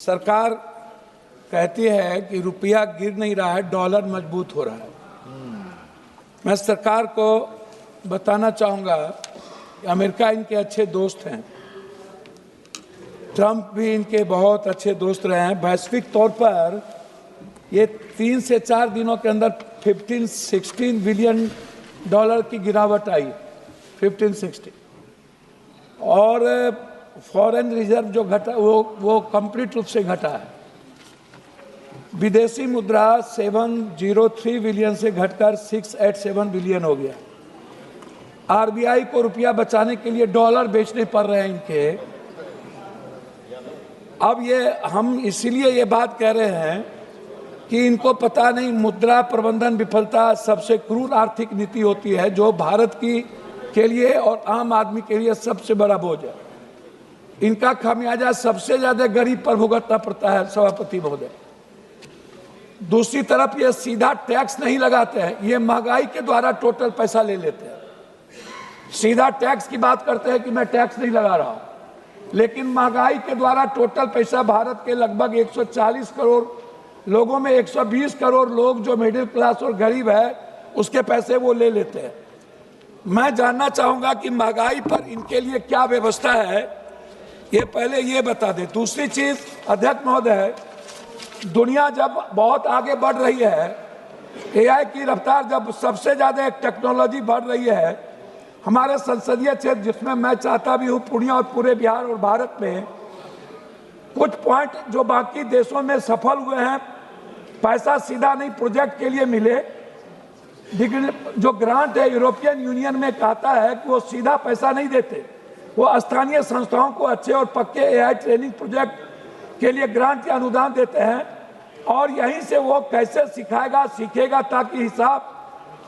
सरकार कहती है कि रुपया गिर नहीं रहा है, डॉलर मजबूत हो रहा है। मैं सरकार को बताना चाहूँगा कि अमेरिका इनके अच्छे दोस्त हैं, ट्रंप भी इनके बहुत अच्छे दोस्त रहे हैं। वैश्विक तौर पर ये 3 से 4 दिनों के अंदर 15-16 बिलियन डॉलर की गिरावट आई, 15-16, और फॉरेन रिजर्व जो घटा वो कंप्लीट रूप से घटा है। विदेशी मुद्रा 703 बिलियन से घटकर 687 बिलियन हो गया। आरबीआई को रुपया बचाने के लिए डॉलर बेचने पड़ रहे हैं इनके। अब ये हम इसीलिए ये बात कह रहे हैं कि इनको पता नहीं मुद्रा प्रबंधन विफलता सबसे क्रूर आर्थिक नीति होती है जो भारत की के लिए और आम आदमी के लिए सबसे बड़ा बोझ है। इनका खामियाजा सबसे ज्यादा गरीब पर भुगतना पड़ता है सभापति महोदय। दूसरी तरफ ये सीधा टैक्स नहीं लगाते हैं, ये महंगाई के द्वारा टोटल पैसा ले लेते हैं। सीधा टैक्स की बात करते हैं कि मैं टैक्स नहीं लगा रहा हूं, लेकिन महंगाई के द्वारा टोटल पैसा भारत के लगभग 140 करोड़ लोगों में 120 करोड़ लोग जो मिडिल क्लास और गरीब है उसके पैसे वो ले लेते हैं। मैं जानना चाहूंगा कि महंगाई पर इनके लिए क्या व्यवस्था है, ये पहले ये बता दें। दूसरी चीज अध्यक्ष महोदय, दुनिया जब बहुत आगे बढ़ रही है, एआई की रफ्तार जब सबसे ज्यादा एक टेक्नोलॉजी बढ़ रही है, हमारे संसदीय क्षेत्र जिसमें मैं चाहता भी हूँ पूर्णिया और पूरे बिहार और भारत में कुछ पॉइंट जो बाकी देशों में सफल हुए हैं, पैसा सीधा नहीं प्रोजेक्ट के लिए मिले। जो ग्रांट है यूरोपियन यूनियन में कहता है कि वो सीधा पैसा नहीं देते, वो स्थानीय संस्थाओं को अच्छे और पक्के एआई ट्रेनिंग प्रोजेक्ट के लिए ग्रांट या अनुदान देते हैं, और यहीं से वो कैसे सिखाएगा सीखेगा ताकि हिसाब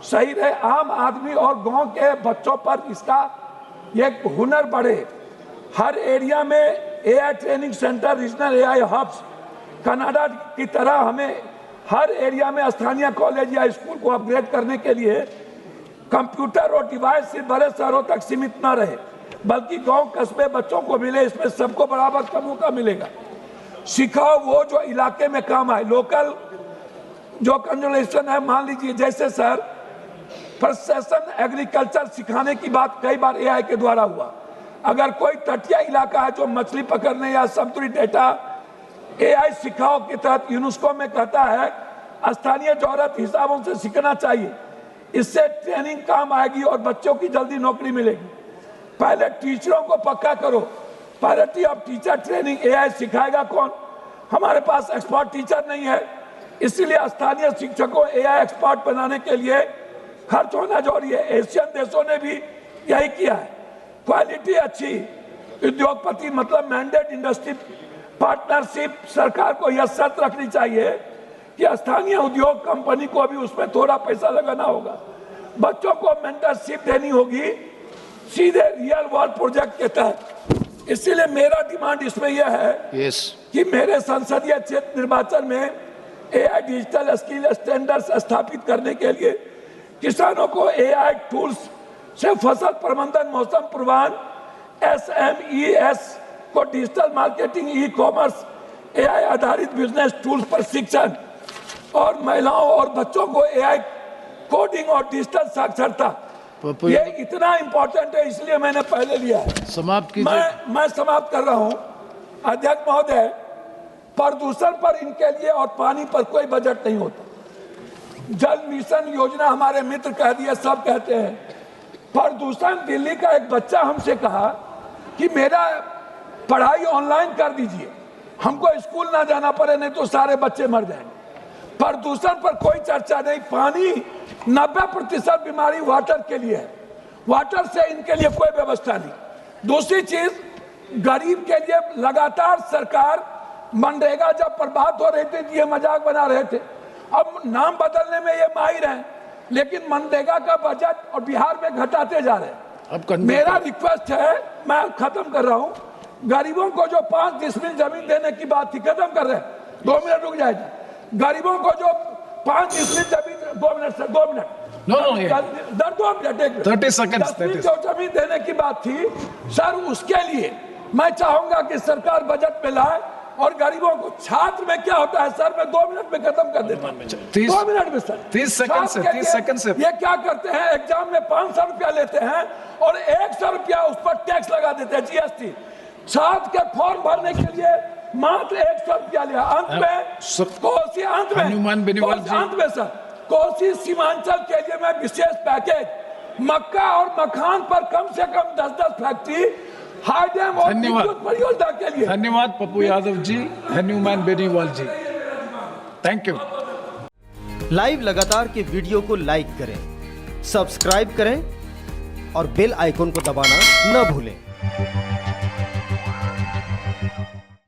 सही रहे, आम आदमी और गांव के बच्चों पर इसका ये हुनर बढ़े। हर एरिया में AI training centre, regional AI hubs, Canada की तरह हमें हर एरिया में स्थानीय कॉलेज या स्कूल को अपग्रेड करने के लिए कंप्यूटर और डिवाइस सिर्फ बड़े शहरों तक सीमित न रहे बल्कि गांव कस्बे बच्चों को मिले, इसमें सबको बराबर का मौका मिलेगा। सिखाओ वो जो इलाके में काम आए। लोकल जो कंजर्वेशन है, मान लीजिए जैसे सर प्रोसेसन एग्रीकल्चर सिखाने की बात कई बार एआई के द्वारा हुआ। अगर कोई तटीय इलाका है जो मछली पकड़ने या समुद्री डेटा एआई सिखाओ के तहत यूनेस्को में कहता है स्थानीय जरूरत हिसाबों से सीखना चाहिए, इससे ट्रेनिंग काम आएगी और बच्चों की जल्दी नौकरी मिलेगी। पहले टीचरों को पक्का करो, parity of teacher training. AI सिखाएगा कौन? हमारे पास एक्सपर्ट टीचर नहीं है, इसीलिए स्थानीय शिक्षकों एआई एक्सपर्ट बनाने के लिए खर्च होना जरूरी है। एशियन देशों ने भी यही किया है। क्वालिटी अच्छी, उद्योगपति मतलब मैंडेट इंडस्ट्री पार्टनरशिप, सरकार को यह शर्त रखनी चाहिए कि स्थानीय उद्योग कंपनी को भी उसमें थोड़ा पैसा लगाना होगा। बच्चों को मेंटरशिप देनी होगी सीधे रियल वर्ल्ड प्रोजेक्ट के तहत। इसीलिए मेरा डिमांड इसमें यह है कि मेरे संसदीय क्षेत्र निर्वाचन में एआई डिजिटल स्किल स्टैंडर्ड्स स्थापित करने के लिए किसानों को एआई टूल्स से फसल प्रबंधन, मौसम पूर्वानुमान, SMES को digital marketing, e commerce, AI आधारित बिजनेस टूल्स पर शिक्षण, और महिलाओं और बच्चों को एआई कोडिंग और डिजिटल साक्षरता, ये इतना इंपॉर्टेंट है, इसलिए मैंने पहले लिया है। समाप्त कीजिए। मैं समाप्त कर रहा हूं अध्यक्ष महोदय। प्रदूषण पर इनके लिए और पानी पर कोई बजट नहीं होता। जल मिशन योजना हमारे मित्र कह दिए, सब कहते हैं। प्रदूषण, दिल्ली का एक बच्चा हमसे कहा कि मेरा पढ़ाई ऑनलाइन कर दीजिए, हमको स्कूल ना जाना पड़े, नहीं तो सारे बच्चे मर जाएंगे। प्रदूषण पर कोई चर्चा नहीं। पानी 90% बीमारी वाटर के लिए है, वाटर से इनके लिए कोई व्यवस्था नहीं। दूसरी चीज, गरीब के लिए लगातार सरकार मनरेगा जब पर बात हो रही थी ये मजाक बना रहे थे, अब नाम बदलने में ये माहिर हैं, लेकिन मनरेगा का बजट और बिहार में घटाते जा रहे हैं। मेरा रिक्वेस्ट है, मैं खत्म कर रहा हूं, गरीबों को जो 5 डिसमिल जमीन देने की बात थी, खत्म कर रहे हैं, 2 मिनट रुक जाएगा। गरीबों को जो 5 डिसमिल जमीन, 2 minute sir, 2 minute, 2 minute 30 second जो जमीन देने की बात थी सर, उसके लिए मैं चाहूंगा कि सरकार बजट में लाए और गरीबों को। छात्र में क्या होता है सर, मैं 2 मिनट में खत्म कर देता हूँ। 2 मिनट में सर, 30 सेकंड से, 30 सेकंड से। ये क्या करते हैं, एग्जाम में 500 रुपया लेते हैं और 100 रुपया उस पर टैक्स लगा देते हैं, जीएसटी। छात्र के फॉर्म भरने के लिए मात्र 100 रुपया लिया। अंत में कोसी, अंत में हनुमान बेनीवाल जी, अंत में सर, कोसी सीमांचल के लिए मैं विशेष पैकेज, मक्का और मखान पर कम से कम 10-10 फैक्ट्री, हाई डैम और विद्युत परियोजना के लिए। धन्यवाद पप्पू यादव जी, हनुमान बेनीवाल जी, थैंक यू। लाइव लगातार के वीडियो को लाइक करें, सब्सक्राइब करें और बेल आइकॉन को दबाना न भूलें।